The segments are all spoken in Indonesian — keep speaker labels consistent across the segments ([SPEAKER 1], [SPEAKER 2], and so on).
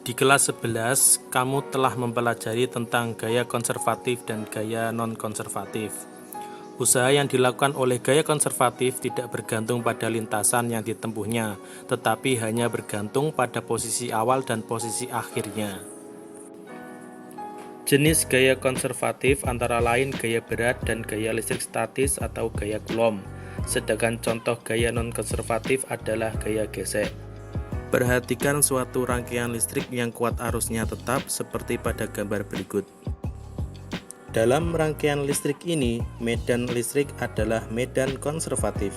[SPEAKER 1] Di kelas 11, kamu telah mempelajari tentang gaya konservatif dan gaya non-konservatif. Usaha yang dilakukan oleh gaya konservatif tidak bergantung pada lintasan yang ditempuhnya, tetapi hanya bergantung pada posisi awal dan posisi akhirnya. Jenis gaya konservatif antara lain gaya berat dan gaya listrik statis atau gaya Coulomb, sedangkan contoh gaya non-konservatif adalah gaya gesek. Perhatikan suatu rangkaian listrik yang kuat arusnya tetap seperti pada gambar berikut. Dalam rangkaian listrik ini, medan listrik adalah medan konservatif.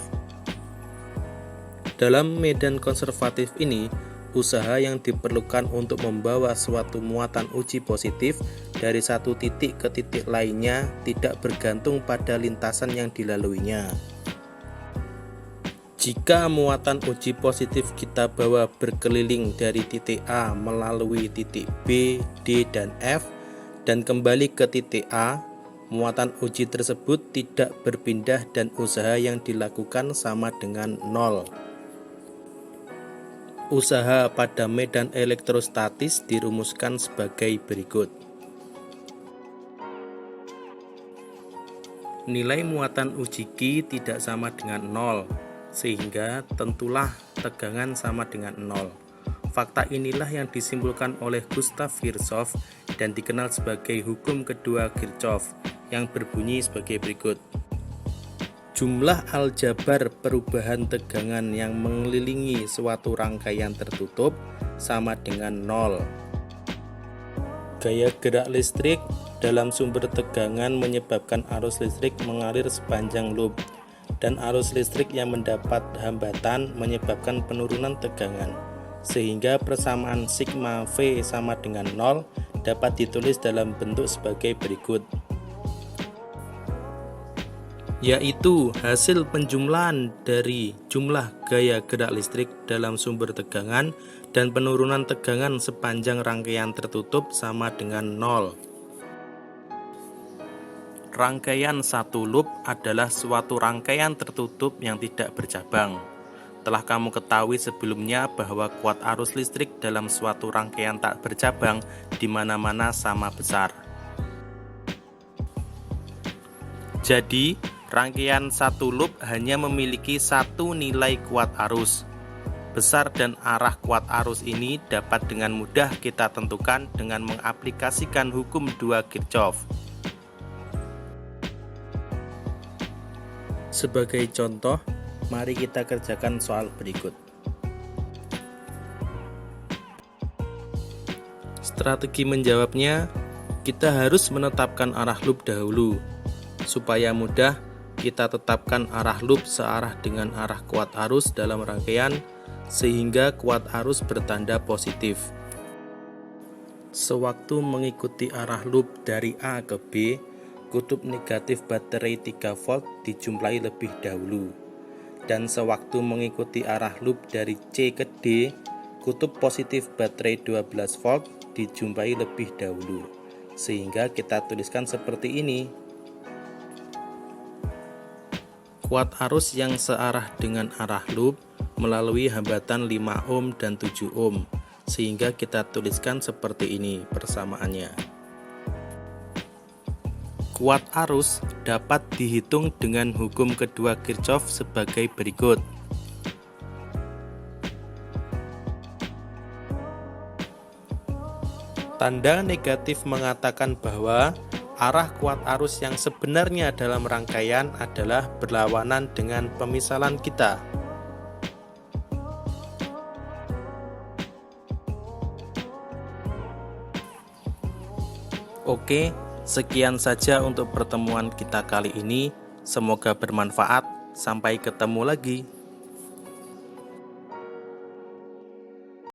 [SPEAKER 1] Dalam medan konservatif ini, usaha yang diperlukan untuk membawa suatu muatan uji positif dari satu titik ke titik lainnya tidak bergantung pada lintasan yang dilaluinya. Jika muatan uji positif kita bawa berkeliling dari titik A melalui titik B, D, dan F, dan kembali ke titik A, muatan uji tersebut tidak berpindah dan usaha yang dilakukan sama dengan 0. Usaha pada medan elektrostatis dirumuskan sebagai berikut. Nilai muatan uji Q tidak sama dengan 0. Sehingga tentulah tegangan sama dengan 0. Fakta inilah yang disimpulkan oleh Gustav Kirchhoff dan dikenal sebagai hukum kedua Kirchhoff yang berbunyi sebagai berikut. Jumlah aljabar perubahan tegangan yang mengelilingi suatu rangkaian tertutup sama dengan 0. Gaya gerak listrik dalam sumber tegangan menyebabkan arus listrik mengalir sepanjang loop, dan arus listrik yang mendapat hambatan menyebabkan penurunan tegangan, sehingga persamaan sigma V sama dengan 0 dapat ditulis dalam bentuk sebagai berikut, yaitu hasil penjumlahan dari jumlah gaya gerak listrik dalam sumber tegangan dan penurunan tegangan sepanjang rangkaian tertutup sama dengan 0. Rangkaian satu loop adalah suatu rangkaian tertutup yang tidak bercabang. Telah kamu ketahui sebelumnya bahwa kuat arus listrik dalam suatu rangkaian tak bercabang di mana-mana sama besar. Jadi, rangkaian satu loop hanya memiliki satu nilai kuat arus. Besar dan arah kuat arus ini dapat dengan mudah kita tentukan dengan mengaplikasikan hukum 2 Kirchhoff. Sebagai contoh, mari kita kerjakan soal berikut. Strategi menjawabnya, kita harus menetapkan arah loop dahulu. Supaya mudah, kita tetapkan arah loop searah dengan arah kuat arus dalam rangkaian, sehingga kuat arus bertanda positif. Sewaktu mengikuti arah loop dari A ke B, kutub negatif baterai 3 volt dijumlahi lebih dahulu, dan sewaktu mengikuti arah loop dari C ke D, kutub positif baterai 12 volt dijumpai lebih dahulu, sehingga kita tuliskan seperti ini. Kuat arus yang searah dengan arah loop melalui hambatan 5 ohm dan 7 ohm, sehingga kita tuliskan seperti ini persamaannya. Kuat arus dapat dihitung dengan hukum kedua Kirchhoff sebagai berikut. Tanda negatif mengatakan bahwa arah kuat arus yang sebenarnya dalam rangkaian adalah berlawanan dengan pemisalan kita. Oke. Sekian saja untuk pertemuan kita kali ini. Semoga bermanfaat. Sampai ketemu lagi.